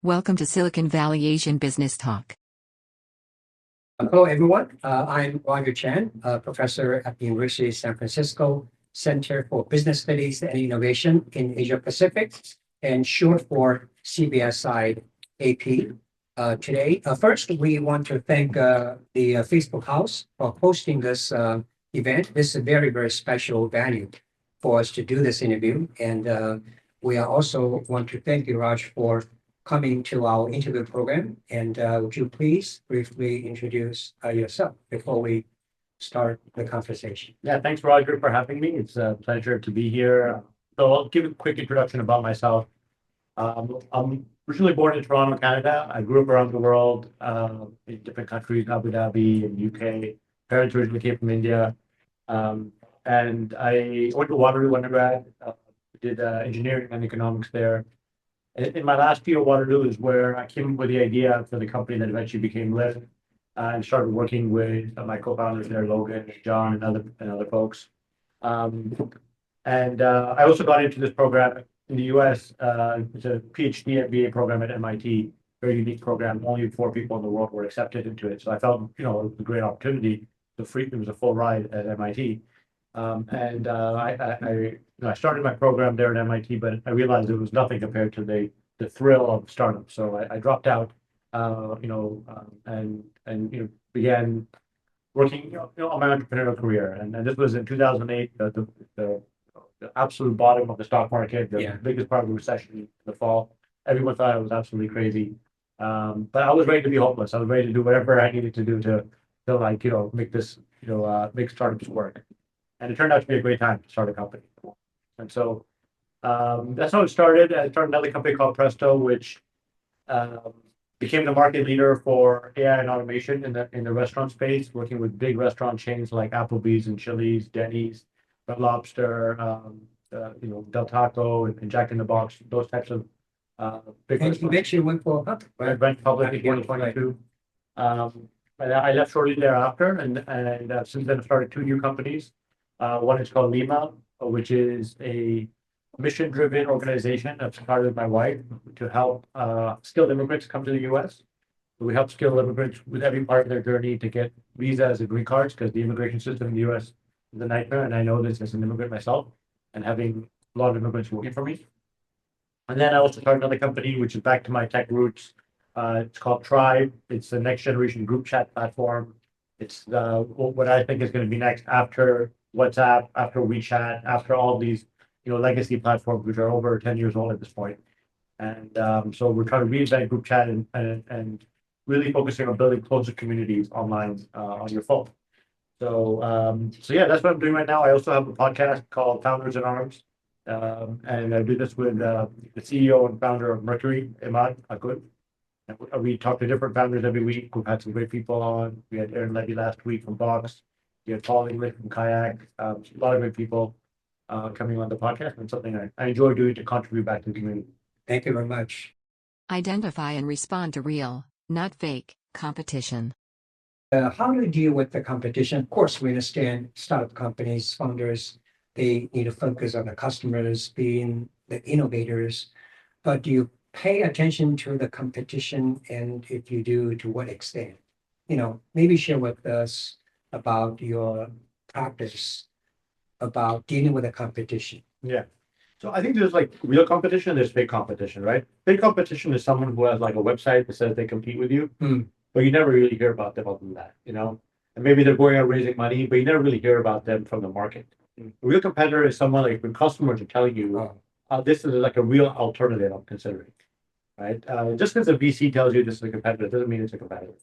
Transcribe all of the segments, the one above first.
Welcome to Silicon Valley Asian Business Talk. Hello, everyone. I'm Rajat Chen, a professor at the University of San Francisco Center for Business Studies and Innovation in Asia Pacific, and short for CBSI AP. Today, first, we want to thank the Facebook House for hosting this event. This is a very, very special venue for us to do this interview. And we also want to thank you, Raj, for coming to our interview program. And would you please briefly introduce yourself before we start the conversation? Yeah, thanks, Roger, for having me. It's a pleasure to be here. So I'll give a quick introduction about myself. I'm originally born in Toronto, Canada. I grew up around the world in different countries, Abu Dhabi and UK. Parents originally came from India. And I went to Waterloo undergrad, did engineering and economics there. In my last year, Waterloo is where I came up with the idea for the company that eventually became Lyft, and started working with my co-founders there, Logan, John, and other folks. I also got into this program in the US. It's a PhD MBA program at MIT, very unique program. Only 4 people in the world were accepted into it. So I felt, it was a great opportunity. It was a full ride at MIT. I started my program there at MIT, but I realized it was nothing compared to the thrill of startup. So I dropped out, and began working, on my entrepreneurial career. And this was in 2008, the absolute bottom of the stock market, the biggest part of the recession in the fall. Everyone thought I was absolutely crazy, but I was ready to be hopeless. I was ready to do whatever I needed to do to make this, make startups work. And it turned out to be a great time to start a company. And so that's how it started. I started another company called Presto, which became the market leader for AI and automation in the restaurant space, working with big restaurant chains like Applebee's and Chili's, Denny's, Red Lobster, Del Taco, and Jack in the Box, those types of big And you eventually went for a public, I went public in 2022. And I left shortly thereafter, and since then I've started 2 new companies. One is called Lima, which is a mission-driven organization I've started with my wife to help skilled immigrants come to the U.S. So we help skilled immigrants with every part of their journey to get visas and green cards, because the immigration system in the U.S. is a nightmare, and I know this as an immigrant myself, and having a lot of immigrants working for me. And then I also started another company, which is back to my tech roots. It's called Tribe. It's the next generation group chat platform. It's what I think is going to be next after WhatsApp, after WeChat, after all these legacy platforms, which are over 10 years old at this point. And so we're trying to reinvent group chat and really focusing on building closer communities online on your phone. So yeah, that's what I'm doing right now. I also have a podcast called Founders in Arms, and I do this with the CEO and founder of Mercury, Imad Akut. We talk to different founders every week. We've had some great people on. We had Aaron Levy last week from Box. We had Paul English from Kayak. A lot of great people coming on the podcast, and something I enjoy doing to contribute back to the community. Thank you very much. Identify and respond to real, not fake, competition. How do you deal with the competition? Of course, we understand startup companies, founders, they need to focus on the customers, being the innovators. But do you pay attention to the competition? And if you do, to what extent? Maybe share with us about your practice about dealing with the competition. Yeah. So I think there's real competition, there's fake competition, right? Fake competition is someone who has a website that says they compete with you, but you never really hear about them other than that, And maybe they're going out raising money, but you never really hear about them from the market. A real competitor is someone when customers are telling you, this is a real alternative I'm considering, right? Just because a VC tells you this is a competitor doesn't mean it's a competitor.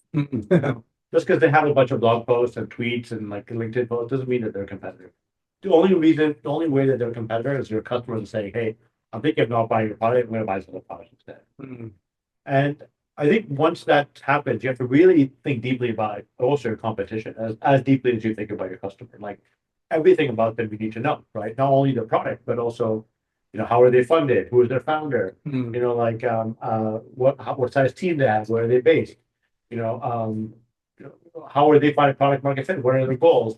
Just because they have a bunch of blog posts and tweets and LinkedIn posts doesn't mean that they're a competitor. The only way that they're a competitor is your customers are saying, hey, I'm thinking of not buying your product, I'm going to buy some other product instead. And I think once that happens, you have to really think deeply about also your competition, as deeply as you think about your customer. Everything about them you need to know, right? Not only the product, but also, how are they funded? Who is their founder? What size team they have? Where are they based? How are they finding product market fit? What are their goals?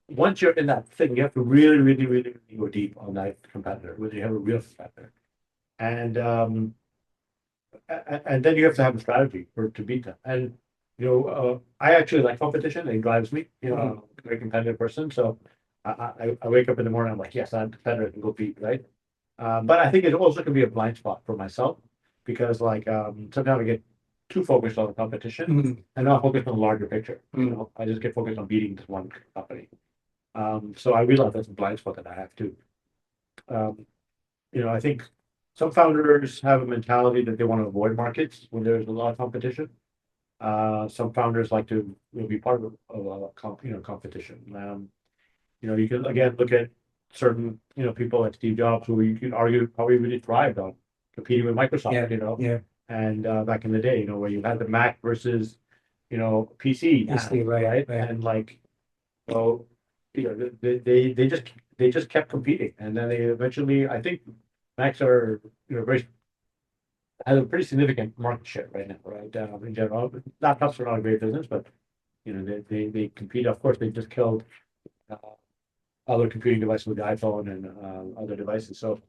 Once you're in that thing, you have to really, really, really, really go deep on that competitor, whether you have a real competitor. And and then you have to have a strategy to beat them. And I actually like competition. It drives me. I'm a very competitive person. So I wake up in the morning. I'm like, yes, I'm competitive and go beat, right? But I think it also can be a blind spot for myself because sometimes I get too focused on the competition and not focused on the larger picture. I just get focused on beating this one company. So I realize that's a blind spot that I have to. I think some founders have a mentality that they want to avoid markets when there's a lot of competition. Some founders like to be part of competition. You can again look at certain people like Steve Jobs, who you can argue probably really thrived on competing with Microsoft. Yeah. And back in the day, where you had the Mac versus PC, right. And well, they just kept competing, and then they eventually, I think, Macs are very has a pretty significant market share right now, right? In general, laptops are not a great business, but they compete. Of course, they just killed uh, other computing devices with the iPhone and other devices. So,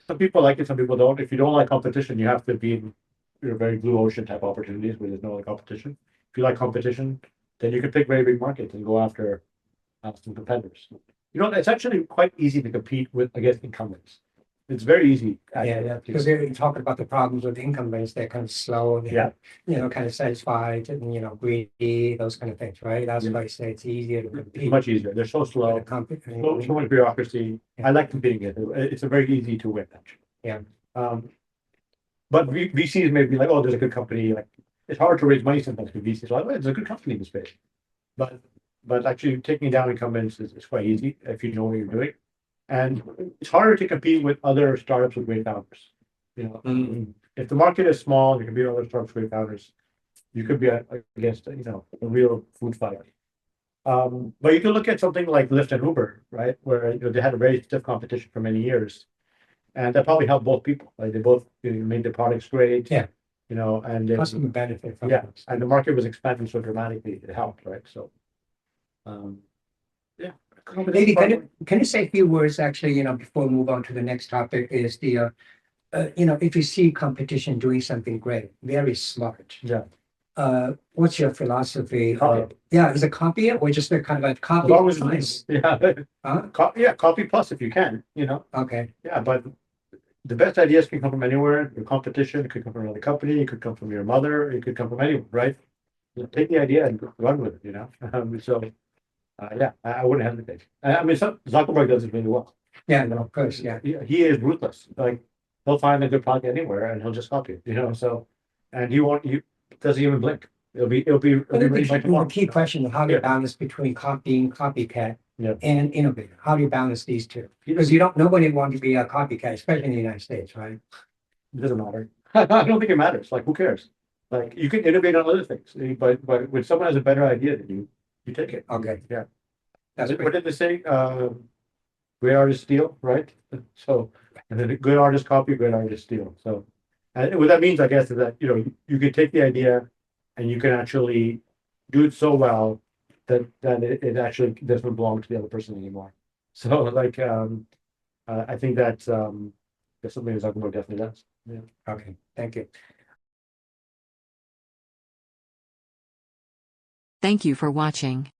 some people like it, some people don't. If you don't like competition, you have to be in very blue ocean type opportunities where there's no competition. If you like competition, then you can pick very big markets and go after some competitors. It's actually quite easy to compete against incumbents. It's very easy. Yeah. Because they're talking about the problems with incumbents. They're kind of slow. Yeah. Kind of satisfied and greedy, those kind of things, right? That's why I say it's easier to It's compete. much easier. They're so slow. So much bureaucracy. I like competing it. It's a very easy to win, actually. Yeah. But VCs may be like, oh, there's a good company. Like, it's hard to raise money sometimes for VCs. Like, well, there's a good company in the space. But actually taking down incumbents is quite easy if you know what you're doing. And it's harder to compete with other startups with great founders. If the market is small and you compete with other startups with great founders, you could be against a real food fight. But you can look at something like Lyft and Uber, right, where they had a very stiff competition for many years, and that probably helped both people. Like they both made their products great. Yeah. And Customer benefit from yeah, it. and the market was expanding so dramatically, it helped, right? So, yeah. Maybe can you say a few words actually, before we move on to the next topic is if you see competition doing something great, very smart. Yeah. What's your philosophy? Copy. Is it copy it or just a kind of a copy? As long as it's nice. Yeah. Huh? Copy plus if you can, Okay. Yeah, but the best ideas can come from anywhere. Your competition, it could come from another company, it could come from your mother, it could come from anyone, right? Take the idea and run with it, So, yeah, I wouldn't hesitate. I mean, Zuckerberg does it really well. Yeah, no, of course, yeah. He is ruthless. Like, he'll find a good product anywhere and he'll just copy it, So, and he doesn't even blink. It'll be ready by tomorrow. The key question is how do you balance between copying, copycat, Yeah. and innovator? How do you balance these two? Because nobody wants to be a copycat, especially in the United States, right? It doesn't matter. I don't think it matters. Like, who cares? Like, you can innovate on other things, but when someone has a better idea than you take it. Okay. Yeah. That's What great. did they say? Great artists steal, right? So, and then good artists copy, great artists steal. So, and what that means, I guess, is that you can take the idea, and you can actually do it so well that it actually doesn't belong to the other person anymore. So, I think that's something that Zuckerberg definitely does. Yeah. Okay, thank you. Thank you for watching.